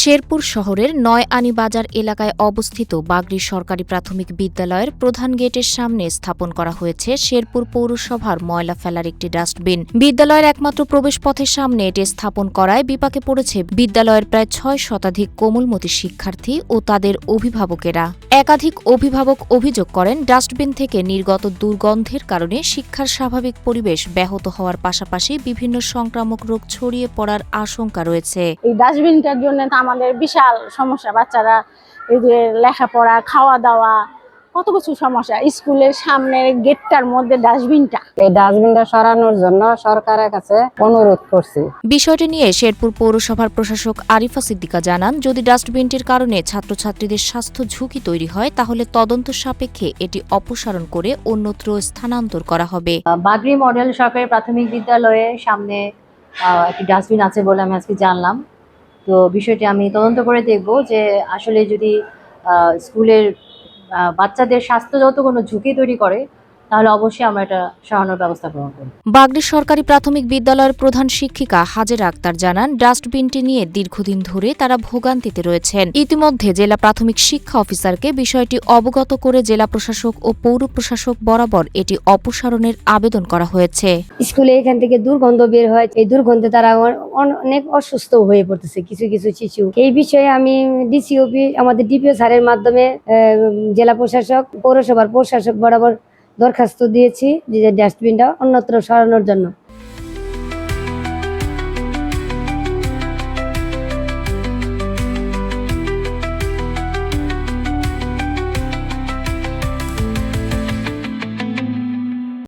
শেরপুর শহরের নয়আনি বাজার এলাকায় অবস্থিত বাগড়ি সরকারি প্রাথমিক বিদ্যালয়ের প্রধান গেটের সামনে স্থাপন করা হয়েছে শেরপুর পৌরসভার ময়লা ফেলার একটি ডাস্টবিন। বিদ্যালয়ের একমাত্র প্রবেশপথের সামনে এটি স্থাপন করায় বিপাকে পড়েছে বিদ্যালয়ের প্রায় ৬ শতাধিক কোমলমতি শিক্ষার্থী ও তাদের অভিভাবকেরা। একাধিক অভিভাবক অভিযোগ করেন, ডাস্টবিন থেকে নির্গত দুর্গন্ধের কারণে শিক্ষার স্বাভাবিক পরিবেশ ব্যাহত হওয়ার পাশাপাশি বিভিন্ন সংক্রামক রোগ ছড়িয়ে পড়ার আশঙ্কা রয়েছে। এই ডাস্টবিনটার জন্য আমাদের বিশাল সমস্যা, বাচ্চারা এই যে লেখাপড়া, খাওয়া দাওয়া, কত কিছু সমস্যা। স্কুলের সামনের গেটটার মধ্যে ডাস্টবিনটা, এই ডাস্টবিনটা সরানোর জন্য সরকারের কাছে অনুরোধ করছি। বিষয়টি নিয়ে শেরপুর পৌরসভার প্রশাসক আরিফা সিদ্দিকা জানান, যদি ডাস্টবিনটির কারণে ছাত্রছাত্রীদের স্বাস্থ্য ঝুঁকি তৈরি হয় তাহলে তদন্ত সাপেক্ষে এটি অপসারণ করে অন্যত্র স্থানান্তর করা হবে। বাগড়ি মডেল সরকারি প্রাথমিক বিদ্যালয়ের সামনে একটি ডাস্টবিন আছে বলে আমি আজকে জানলাম। তো বিষয়টি আমি তদন্ত করে দেখব যে আসলে যদি স্কুলের বাচ্চাদের স্বাস্থ্যগত কোনো ঝুঁকি তৈরি করে তাহলে অবশ্যই আমরা এটা সরানোর ব্যবস্থা গ্রহণ করব। বাগড়ি সরকারি প্রাথমিক বিদ্যালয়ের প্রধান শিক্ষিকা হাজেরা আক্তার জানান, ডাস্টবিনটি নিয়ে দীর্ঘদিন ধরে তারা ভোগান্তিতে রয়েছেন। ইতিমধ্যে জেলা প্রাথমিক শিক্ষা অফিসারকে বিষয়টি অবগত করে জেলা প্রশাসক ও পৌর প্রশাসক বরাবর এটি অপসারণের আবেদন করা হয়েছে। স্কুলে এখান থেকে দুর্গন্ধ বের হয়, এই দুর্গন্ধে তারা অনেক অসুস্থ হয়ে পড়তেছে কিছু কিছু শিশু। এই বিষয়ে আমি ডিসিওপি আমাদের ডিপিও স্যারের মাধ্যমে জেলা প্রশাসক, পৌরসভার প্রশাসক বরাবর দরখাস্ত দিয়েছি যে ডাস্টবিনটা অন্যত্র সরানোর জন্য।